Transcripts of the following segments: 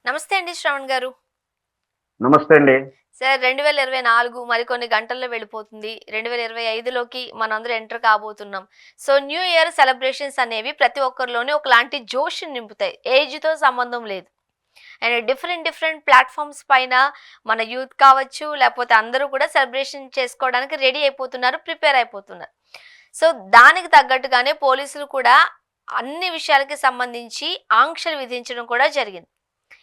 నమస్తే అండి శ్రవణ్ గారు. నమస్తే అండి. సార్ 2024 మరికొన్ని గంటల్లో వెళ్ళిపోతుంది. 2025లోకి మనందరం ఎంటర్ కాబోతున్నాం. సో, న్యూ ఇయర్ సెలబ్రేషన్స్ అనేవి ప్రతి ఒక్కరిలోని ఒకలాంటి జోష్‌ని నింపుతాయి. ఏజ్‌తో సంబంధం లేదు. అండ్ డిఫరెంట్ డిఫరెంట్ ప్లాట్‌ఫార్మ్స్ పైన మన యూత్ కావచ్చు, లేకపోతే అందరూ కూడా సెలబ్రేషన్ చేసుకోవడానికి రెడీ అయిపోతున్నారు. ప్రిపేర్ అయిపోతున్నారు. సో, దానికి తగ్గట్టుగానే పోలీసులు కూడా అన్ని విషయాలకి సంబంధించి ఆంక్షలు విధించడం కూడా జరిగింది.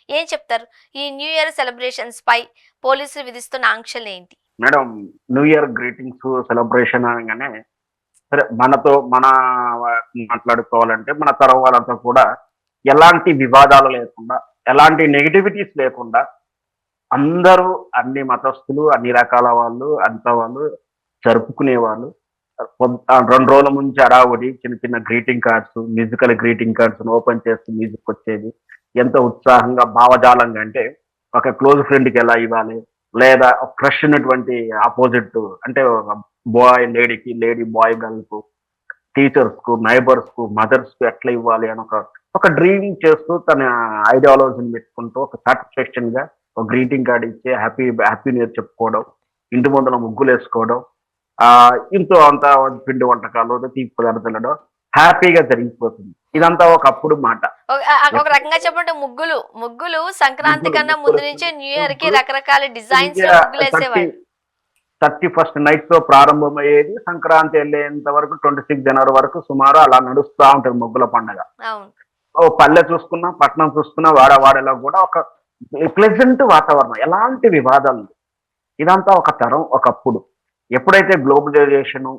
ఏం చెప్తారు? ఈ న్యూ ఇయర్ సెలబ్రేషన్స్ పై పోలీసులు విధిస్తున్న ఆంక్షలేంటి? Madam, new year greetings celebration అనగానే సరే మన మాట్లాడుకోవాలంటే మన తరం వాళ్ళంతా కూడా ఎలాంటి వివాదాలు లేకుండా, ఎలాంటి నెగటివిటీస్ లేకుండా అందరూ అన్ని మతస్థులు, అన్ని రకాల వాళ్ళు, అంతా వాళ్ళు జరుపుకునేవాళ్ళు. 2 రోజుల ముందు హడావుడి చిన్న చిన్న గ్రీటింగ్ కార్డ్స్, మ్యూజికల్ గ్రీటింగ్ కార్డ్స్‌ని ఓపెన్ చేస్తే మ్యూజిక్ వచ్చేది. ఎంత ఉత్సాహంగా, భావజాలంగా అంటే ఒక క్లోజ్ ఫ్రెండ్‌కి ఎలా ఇవ్వాలి? లేదా ఒక క్రష్ ఉన్నటువంటి అపోజిట్ అంటే బాయ్ లేడీకి, లేడీ బాయ్ గర్ల్‌కు, టీచర్స్‌కు, నైబర్స్‌కు, మదర్స్‌కు ఎట్లా ఇవ్వాలి అని ఒక డ్రీమ్ చేస్తూ తన ఐడియాలజీని పెట్టుకుంటూ ఒక సాటిస్ఫాక్షన్‌గా ఒక గ్రీటింగ్ కార్డ్ ఇచ్చి హ్యాపీ న్యూ ఇయర్ చెప్పుకోవడం, ఇంటి ముందర ముగ్గులేసుకోవడం, ఇంట్లో అంతా పిండి వంటకాలు, తీపి పదార్థాలు హ్యాపీగా జరిగిపోతుంది. ఇదంతా ఒకప్పుడు మాట. ఒక రకంగా చెప్పంటే ముగ్గులు సంక్రాంతి ముగ్గులు కన్నా ముందు ముగ్గులు నుంచే న్యూ ఇయర్‌కి ముగ్గులు రకరకాల డిజైన్స్‌లో ఇండియా థర్టీ ముగ్గులేసేవాళ్ళు. 31st నైట్‌తో ప్రారంభమయ్యేది. సంక్రాంతి ఎళ్ళేంత వరకు 26 జనవరి వరకు సుమారు అలా నడుస్తా ఉంటది ముగ్గుల పండగ. అవును. ఓ పల్లె చూసుకున్నా, పట్టణం చూసుకున్నా, వాడవాడలో కూడా ఒక ప్లెజెంట్ వాతావరణం. ఎలాంటి వివాదాలు లేవు. ఇదంతా ఒక తరం ఒకప్పుడు. ఎప్పుడైతే గ్లోబలైజేషను,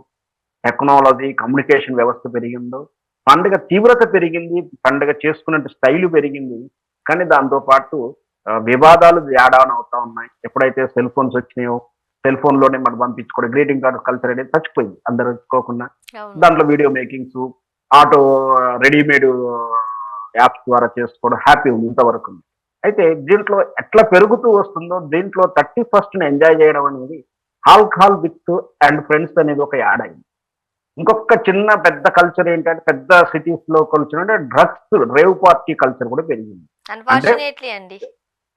టెక్నాలజీ, కమ్యూనికేషన్ వ్యవస్థ పెరిగిందో, పండుగ తీవ్రత పెరిగింది. పండుగ చేసుకునే స్టైలు పెరిగింది. కానీ దాంతో పాటు వివాదాలు యాడ్ ఆన్ అవుతా ఉన్నాయి. ఎప్పుడైతే సెల్ ఫోన్స్ వచ్చినాయో, సెల్ ఫోన్‌లోనే మనం పంపించుకోవడం, గ్రీటింగ్ కార్డ్ కల్చర్ అనేది చచ్చిపోయింది. అందరూ ఇచ్చుకోకుండా అవును. దాంట్లో వీడియో మేకింగ్సు, ఆటో రెడీమేడ్ యాప్స్ ద్వారా చేసుకోవడం హ్యాపీ ఉంది ఇంతవరకు ఉంది. అయితే దీంట్లో ఎట్లా పెరుగుతూ వస్తుందో దీంట్లో 31st ఎంజాయ్ చేయడం అనేది ఆల్కహాల్ విత్ అండ్ ఫ్రెండ్స్ అనేది ఒక యాడ్ అయింది. ఇంకొక చిన్న పెద్ద కల్చర్ ఏంటంటే పెద్ద సిటీస్‌లో కల్చర్ అంటే డ్రగ్స్, రేవ్ పార్టీ కల్చర్ కూడా పెరిగింది. అంటే అన్‌ఫార్చునేట్‌లీ అండి.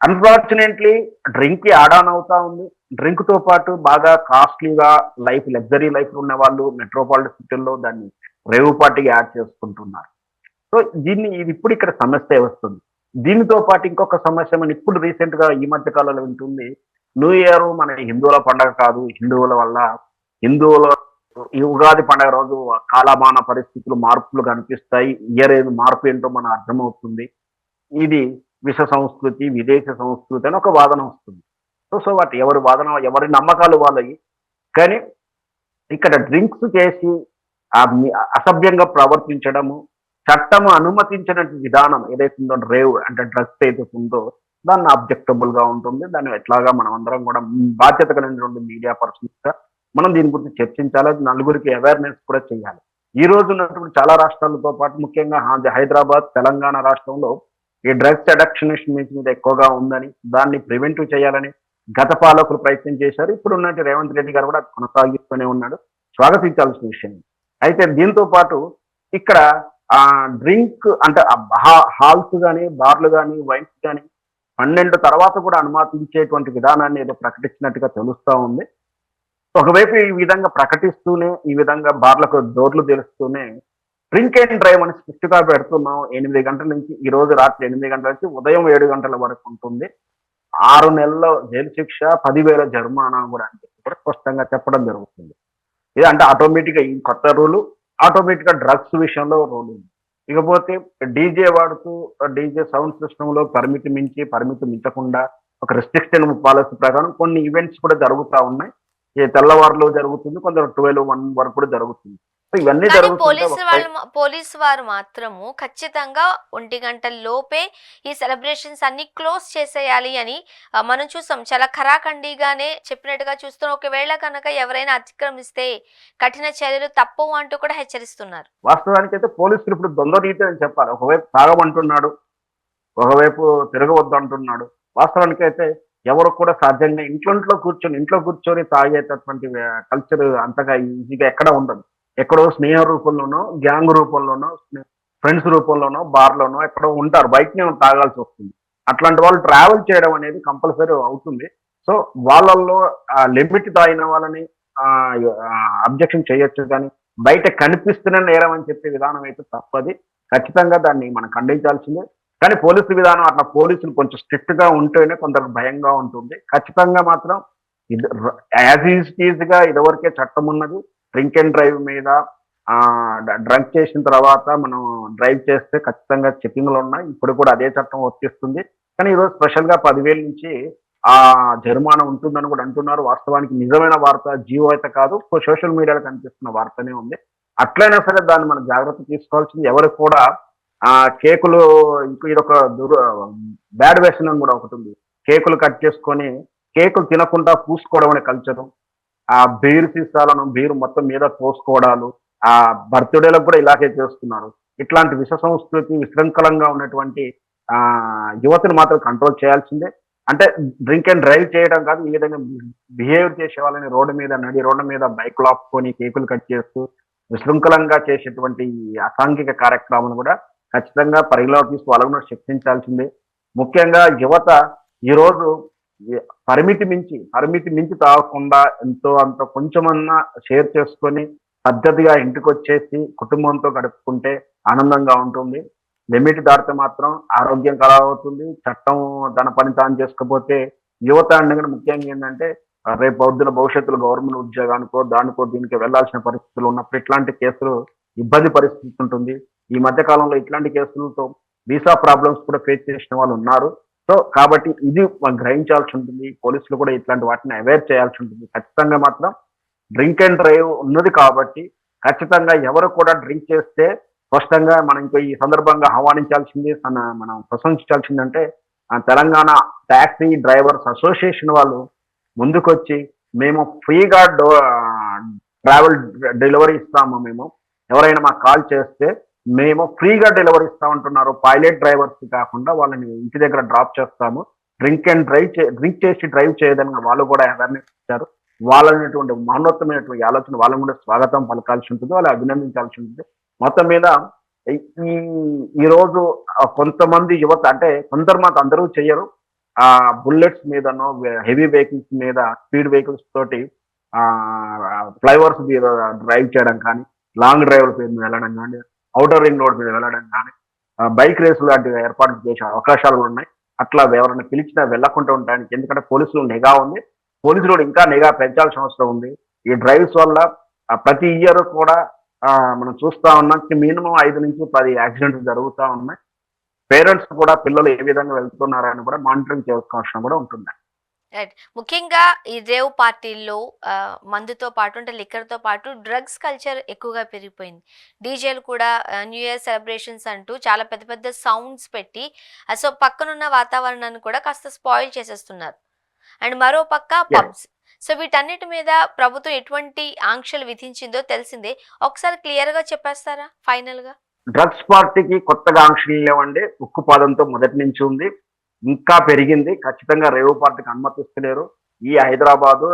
అన్‌ఫార్చునేట్‌లీ డ్రింక్‌కి యాడ్ ఆన్ అవుతా ఉంది. డ్రింక్‌తో పాటు బాగా కాస్ట్‌లీగా లగ్జరీ లైఫ్ ఉన్నవాళ్ళు మెట్రోపాలిటన్ సిటీల్లో దాన్ని రేవ్ పార్టీకి యాడ్ చేసుకుంటున్నారు. సో, ఇది ఇప్పుడు ఇక్కడ సమస్య వస్తుంది. దీనితో పాటు ఇంకొక సమస్య మనం ఇప్పుడు రీసెంట్‌గా ఈ మధ్య కాలంలో వింటుంది. న్యూ ఇయర్ మన హిందువుల పండగ కాదు. హిందువుల వల్ల హిందువుల ఈ ఉగాది పండగ రోజు కాలమాన పరిస్థితులు మార్పులు కనిపిస్తాయి. ఇయర్ మార్పు ఏంటో మనకు అర్థమవుతుంది. ఇది విష సంస్కృతి, విదేశ సంస్కృతి అని ఒక వాదన వస్తుంది. సో, వాటి ఎవరి వాదన, ఎవరి నమ్మకాలు వాళ్ళయి. కానీ ఇక్కడ డ్రింక్స్ చేసి అసభ్యంగా ప్రవర్తించడము, చట్టం అనుమతించిన విధానం ఏదైతే ఉందో రేవ్ అంటే డ్రగ్స్ ఏదైతే ఉందో దాన్ని అబ్జెక్టబుల్ గా ఉంటుంది. దాన్ని ఎట్లాగా మనం అందరం కూడా బాధ్యత కలిగినటువంటి మీడియా పర్సన్స్ గా మనం దీని గురించి చర్చించాలి. నలుగురికి అవేర్నెస్ కూడా చేయాలి. ఈ రోజు ఉన్నటువంటి చాలా రాష్ట్రాలతో పాటు ముఖ్యంగా హైదరాబాద్, తెలంగాణ రాష్ట్రంలో ఈ డ్రగ్స్ అడక్షనేషన్ మీద ఎక్కువగా ఉందని, దాన్ని ప్రివెంటివ్ చేయాలని గత పాలకులు ప్రయత్నం చేశారు. ఇప్పుడు ఉన్నట్టు రేవంత్ రెడ్డి గారు కూడా అది కొనసాగిస్తూనే ఉన్నాడు. స్వాగతించాల్సిన విషయం. అయితే దీంతో పాటు ఇక్కడ డ్రింక్ అంటే హాల్స్ గాని, బార్లు గాని, వైన్స్ గాని 12 తర్వాత కూడా అనుమతించేటువంటి విధానాన్ని ఏదో ప్రకటించినట్టుగా తెలుస్తా ఉంది. ఒకవైపు ఈ విధంగా ప్రకటిస్తూనే, ఈ విధంగా బార్లకు డోర్లు తెరుస్తూనే డ్రింక్ అండ్ డ్రైవ్ అని స్ట్రిక్ట్‌గా పెడుతున్నాం. 8 గంటల నుంచి ఈ రోజు రాత్రి 8 గంటల నుంచి ఉదయం 7 గంటల వరకు ఉంటుంది. 6 నెలల జైలు శిక్ష, 10,000 జరిమానా కూడా అని చెప్పి కూడా స్పష్టంగా చెప్పడం జరుగుతుంది. ఇది అంటే ఆటోమేటిక్‌గా ఈ కొత్త రూలు ఆటోమేటిక్‌గా డ్రగ్స్ విషయంలో రూల్ ఉంది. ఇకపోతే డీజే వాడుతూ డీజే సౌండ్ సిస్టమ్‌లో పరిమితి మించకుండా ఒక రిస్ట్రిక్షన్ పాలిసీ ప్రకారం కొన్ని ఈవెంట్స్ కూడా జరుగుతా ఉన్నాయి. ఈ తెల్లవారులు జరుగుతుంది. కొందరు 12, 1 వరకు కూడా జరుగుతుంది. సో, ఇవన్నీ కానీ జరుగుతుంటే ఒక సైడ్ పోలీసు వారు మాత్రము ఖచ్చితంగా 1 గంట లోపే ఈ సెలబ్రేషన్స్ అన్ని క్లోజ్ చేసేయాలి అని మనం చూసాం. చాలా ఖరాఖండిగానే చెప్పినట్టుగా చూస్తున్నాం. ఒకవేళ కనుక ఎవరైనా అతిక్రమిస్తే కఠిన చర్యలు తప్పవు అంటూ కూడా హెచ్చరిస్తున్నారు. వాస్తవానికైతే పోలీసులు ఇప్పుడు ద్వంద్వ నీతి అని చెప్పాలి. ఒకవైపు తాగమంటున్నాడు. ఒకవైపు తిరగవద్దంటున్నాడు. వాస్తవానికైతే ఎవరు కూడా సాధ్యంగా ఇంట్లో కూర్చొని తాగేటటువంటి కల్చర్ అంతగా ఈజీగా ఎక్కడ ఉండదు. ఎక్కడో స్నేహ రూపంలోనో, గ్యాంగ్ రూపంలోనో, ఫ్రెండ్స్ రూపంలోనో, బార్‌లోనో ఎక్కడో ఉంటారు. బయటనే తాగాల్సొస్తుంది. అట్లాంటి వాళ్ళు ట్రావెల్ చేయడం అనేది కంపల్సరీ అవుతుంది. సో వాళ్ళల్లో లిమిట్ దాటిన వాళ్ళని అబ్జెక్షన్ చేయొచ్చు కానీ బయట కనిపిస్తున్న నేరం అని చెప్పే విధానం అయితే తప్పది. ఖచ్చితంగా దాన్ని మనం ఖండించాల్సిందే. కానీ పోలీసు విధానం అట్లా పోలీసులు కొంచెం స్ట్రిక్ట్ గా ఉంటేనే కొందరికి భయంగా ఉంటుంది. ఖచ్చితంగా మాత్రం ఇది యాజ్ ఈజ్ గా ఇదివరకే చట్టం ఉన్నది. డ్రింక్ అండ్ డ్రైవ్ మీద డ్రంక్ చేసిన తర్వాత మనం డ్రైవ్ చేస్తే ఖచ్చితంగా చెకింగ్లు ఉన్నాయి. ఇప్పుడు కూడా అదే చట్టం వర్తిస్తుంది. కానీ ఈరోజు స్పెషల్ గా 10,000 నుంచి ఆ జరిమానా ఉంటుందని కూడా అంటున్నారు. వాస్తవానికి నిజమైన వార్త జియో అయితే కాదు. సోషల్ మీడియాలో కనిపిస్తున్న వార్తనే ఉంది. అట్లయినా సరే దాన్ని మనం జాగ్రత్త తీసుకోవాల్సింది. ఎవరికి కూడా కేకులు ఇంక ఇదొక బ్యాడ్ వ్యసనం కూడా ఒకటి ఉంది. కేకులు కట్ చేసుకొని కేకులు తినకుండా పూసుకోవడం అనే కల్చరు. ఆ బీర్ సీసాలను బీర్ మొత్తం మీద పోసుకోవడాలు, ఆ బర్త్డేలకు కూడా ఇలాగే చేస్తున్నారు. ఇట్లాంటి విష సంస్కృతి విశృంఖలంగా ఉన్నటువంటి యువతను మాత్రం కంట్రోల్ చేయాల్సిందే. అంటే డ్రింక్ అండ్ డ్రైవ్ చేయడం కాదు, ఈ విధంగా బిహేవ్ చేసే వాళ్ళని రోడ్డు మీద బైకులు ఆపుకొని కేకులు కట్ చేస్తూ విశృంఖలంగా చేసేటువంటి ఈ అసాంఘిక కార్యక్రమాలను కూడా ఖచ్చితంగా పరిగణలోకి తీసుకు వాళ్ళను కూడా శిక్షించాల్సిందే. ముఖ్యంగా యువత ఈరోజు పరిమితి మించి తాగకుండా ఎంతో అంత కొంచెమన్నా షేర్ చేసుకొని పద్ధతిగా ఇంటికి వచ్చేసి కుటుంబంతో గడుపుకుంటే ఆనందంగా ఉంటుంది. లిమిట్ దాటితే మాత్రం ఆరోగ్యం ఖరాబవుతుంది. చట్టం తన పని తాను చేసుకోకపోతే యువత అంటే ముఖ్యంగా ఏంటంటే రేపు పొద్దున భవిష్యత్తులో గవర్నమెంట్ ఉద్యోగానికో దానికో దీనికి వెళ్లాల్సిన పరిస్థితులు ఉన్నప్పుడు ఇట్లాంటి కేసులు ఇబ్బంది పరిస్థితి ఉంటుంది. ఈ మధ్య కాలంలో ఇట్లాంటి కేసులతో వీసా ప్రాబ్లమ్స్ కూడా ఫేస్ చేసిన వాళ్ళు ఉన్నారు. సో కాబట్టి ఇది మనం గ్రహించాల్సి ఉంటుంది. పోలీసులు కూడా ఇట్లాంటి వాటిని అవేర్ చేయాల్సి ఉంటుంది. ఖచ్చితంగా మాత్రం డ్రింక్ అండ్ డ్రైవ్ ఉన్నది కాబట్టి ఖచ్చితంగా ఎవరు కూడా డ్రింక్ చేస్తే స్పష్టంగా మనం ఇంకా ఈ సందర్భంగా ఆహ్వానించాల్సింది మనం ప్రశంసించాల్సిందంటే తెలంగాణ టాక్సీ డ్రైవర్స్ అసోసియేషన్ వాళ్ళు ముందుకొచ్చి మేము ఫ్రీగా ట్రావెల్ డెలివరీ ఇస్తాము. మేము ఎవరైనా మాకు కాల్ చేస్తే మేము ఫ్రీగా డెలివరీ ఇస్తామంటున్నారు. పైలట్ డ్రైవర్స్ కాకుండా వాళ్ళని ఇంటి దగ్గర డ్రాప్ చేస్తాము. డ్రింక్ చేసి డ్రైవ్ చేయదని వాళ్ళు కూడా అవేర్నెస్ ఇచ్చారు. వాళ్ళనేటువంటి మహోన్నతమైనటువంటి ఆలోచన వాళ్ళని కూడా స్వాగతం పలకాల్సి ఉంటుంది, వాళ్ళు అభినందించాల్సి ఉంటుంది. మొత్తం మీద ఈ రోజు కొంతమంది యువత అంటే కొందరు మాకు అందరూ చెయ్యరు. బుల్లెట్స్ మీదనో హెవీ వెహికల్స్ మీద స్పీడ్ వెహికల్స్ తోటి ఫ్లైఓవర్స్ మీద డ్రైవ్ చేయడం కానీ, లాంగ్ డ్రైవ్ల మీద వెళ్ళడం కానీ, ఔటర్ రింగ్ రోడ్ మీద వెళ్ళడం కానీ, బైక్ రేసులు లాంటివి ఏర్పాటు చేసే అవకాశాలు ఉన్నాయి. అట్లా ఎవరైనా పిలిచినా వెళ్లకుండా ఉండడానికి, ఎందుకంటే పోలీసులు నిఘా ఉంది. పోలీసులు కూడా ఇంకా నిఘా పెంచాల్సిన అవసరం ఉంది. ఈ డ్రైవ్స్ వల్ల ప్రతి ఇయర్ కూడా మనం చూస్తా ఉన్నాం మినిమం 5 నుంచి 10 యాక్సిడెంట్స్ జరుగుతూ ఉన్నాయి. పేరెంట్స్ కూడా పిల్లలు ఏ విధంగా వెళ్తున్నారని కూడా మానిటరింగ్ చేయాల్సిన అవసరం కూడా ఉంటుంది. రైట్. ముఖ్యంగా ఈ రేవ్ పార్టీల్లో మందుతో పాటు అంటే లిక్కర్తో పాటు డ్రగ్స్ కల్చర్ ఎక్కువగా పెరిగిపోయింది. డీజేలు కూడా న్యూ ఇయర్ సెలబ్రేషన్స్ అంటూ చాలా పెద్ద పెద్ద సౌండ్స్ పెట్టి సో పక్కనున్న వాతావరణాన్ని కూడా కాస్త స్పాయిల్ చేసేస్తున్నారు. అండ్ మరో పక్క పబ్స్. సో వీటన్నిటి మీద ప్రభుత్వం ఎటువంటి ఆంక్షలు విధించిందో తెలిసిందే. ఒకసారి క్లియర్గా చెప్పేస్తారా ఫైనల్గా? డ్రగ్స్ పార్టీకి కొత్తగా ఆంక్షలు లేవండి. ఉక్కుపాదంతో మొదటి నుంచి ఉంది, ఇంకా పెరిగింది. ఖచ్చితంగా రేవు పార్టీకి అనుమతిస్తలేరు. ఈ హైదరాబాద్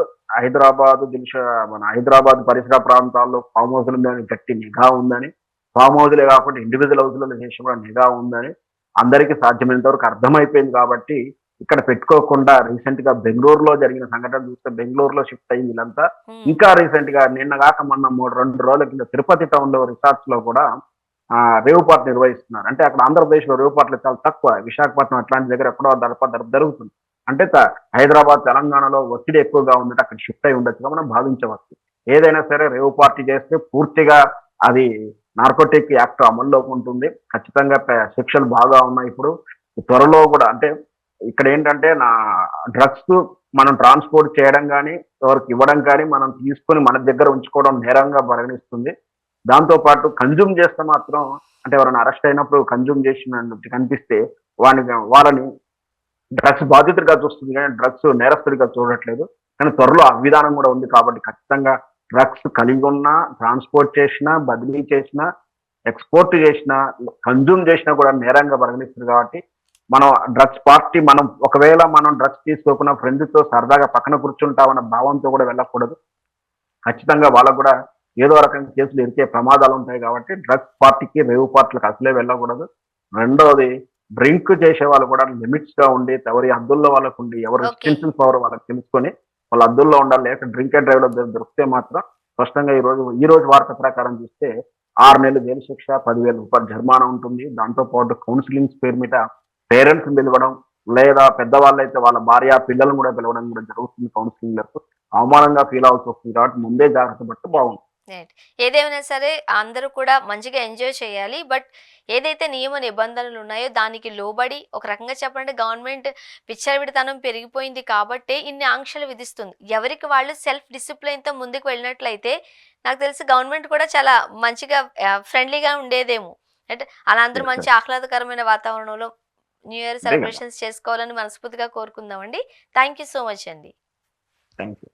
పరిసర ప్రాంతాల్లో ఫామ్ హౌస్ల మీద గట్టి నిఘా ఉందని, ఫామ్ హౌస్లే కాకుండా ఇండివిజువల్ హౌస్లలో చేసి కూడా నిఘా ఉందని అందరికీ సాధ్యమైనంత వరకు అర్థమైపోయింది. కాబట్టి ఇక్కడ పెట్టుకోకుండా రీసెంట్ గా బెంగళూరులో జరిగిన సంఘటన చూస్తే బెంగళూరులో షిఫ్ట్ అయింది వీళ్ళంతా. ఇంకా రీసెంట్ గా నిన్న కాక మొన్న 2 రోజుల కింద తిరుపతి టౌన్ లో రిసార్ట్స్ లో కూడా రేవు పార్టీ నిర్వహిస్తున్నారు. అంటే అక్కడ ఆంధ్రప్రదేశ్ లో రేవు పార్టీలు చాలా తక్కువ. విశాఖపట్నం అట్లాంటి దగ్గర ఎక్కడో జరుగుతుంది. అంటే హైదరాబాద్ తెలంగాణలో ఒత్తిడి ఎక్కువగా ఉందంటే అక్కడ షిఫ్ట్ అయి ఉండొచ్చుగా మనం భావించవచ్చు. ఏదైనా సరే రేవు పార్టీ చేస్తే పూర్తిగా అది నార్కోటిక్ యాక్ట్ అమల్లోకి ఉంటుంది. ఖచ్చితంగా శిక్షలు బాగా ఉన్నాయి. ఇప్పుడు త్వరలో కూడా అంటే ఇక్కడ ఏంటంటే డ్రగ్స్ మనం ట్రాన్స్పోర్ట్ చేయడం కానీ ఎవరికి ఇవ్వడం కానీ మనం తీసుకొని మన దగ్గర ఉంచుకోవడం నేరంగా పరిగణిస్తుంది. దాంతోపాటు కన్జ్యూమ్ చేస్తే మాత్రం అంటే ఎవరైనా అరెస్ట్ అయినప్పుడు కన్జ్యూమ్ చేసినట్టు కనిపిస్తే వాళ్ళని డ్రగ్స్ బాధితుడిగా చూస్తుంది కానీ డ్రగ్స్ నేరస్తుడిగా చూడట్లేదు. కానీ త్వరలో ఆ విధానం కూడా ఉంది. కాబట్టి ఖచ్చితంగా డ్రగ్స్ కలిగి ఉన్నా, ట్రాన్స్పోర్ట్ చేసినా, బదిలీ చేసినా, ఎక్స్పోర్ట్ చేసినా, కన్జ్యూమ్ చేసినా కూడా నేరంగా పరిగణిస్తుంది. కాబట్టి మనం డ్రగ్స్ పార్టీ ఒకవేళ మనం డ్రగ్స్ తీసుకోకుండా ఫ్రెండ్తో సరదాగా పక్కన కూర్చుంటామన్న భావంతో కూడా వెళ్ళకూడదు. ఖచ్చితంగా వాళ్ళకు కూడా ఏదో రకంగా కేసులు ఎరికే ప్రమాదాలు ఉంటాయి. కాబట్టి డ్రగ్స్ పార్టీకి రేవు పార్టీలకు అసలే వెళ్ళకూడదు. రెండవది డ్రింక్ చేసే వాళ్ళు కూడా లిమిట్స్ గా ఉండి ఎవరి హద్దుల్లో వాళ్ళకు ఉండి ఎవరి ఓకే. రెస్ట్రిక్షన్స్ పవర్ వాళ్ళకి తెలుసుకొని వాళ్ళ హద్దుల్లో ఉండాలి. లేక డ్రింక్ అండ్ డ్రైవ్ లో దొరికితే మాత్రం స్పష్టంగా ఈ రోజు వార్త ప్రకారం చూస్తే 6 నెలలు జైలు శిక్ష, 10,000 రూపాయలు జరిమానా ఉంటుంది. దాంతో పాటు కౌన్సిలింగ్స్ పేరు మీద పేరెంట్స్ పిలవడం, లేదా పెద్దవాళ్ళైతే వాళ్ళ భార్య పిల్లలను కూడా పిలవడం కూడా జరుగుతుంది కౌన్సిలింగ్లకు. అవమానంగా ఫీల్ అవ్వాల్సి వస్తుంది కాబట్టి ముందే జాగ్రత్త పడితే బాగుంటుంది. రైట్. ఏదేమైనా సరే అందరూ కూడా మంచిగా ఎంజాయ్ చేయాలి. బట్ ఏదైతే నియమ నిబంధనలు ఉన్నాయో దానికి లోబడి ఒక రకంగా చెప్పాలంటే గవర్నమెంట్ విచ్చలవిడితనం పెరిగిపోయింది కాబట్టే ఇన్ని ఆంక్షలు విధిస్తుంది. ఎవరికి వాళ్ళు సెల్ఫ్ డిసిప్లిన్‌తో ముందుకు వెళ్ళినట్లయితే నాకు తెలిసి గవర్నమెంట్ కూడా చాలా మంచిగా ఫ్రెండ్లీగా ఉండేదేమో. అంటే అలా అందరూ Yes, మంచి sir. ఆహ్లాదకరమైన వాతావరణంలో న్యూ ఇయర్ అంతే కదా. సెలబ్రేషన్స్ చేసుకోవాలని మనస్ఫూర్తిగా కోరుకుందామండి. థ్యాంక్ యూ సో మచ్ అండి. Thank you.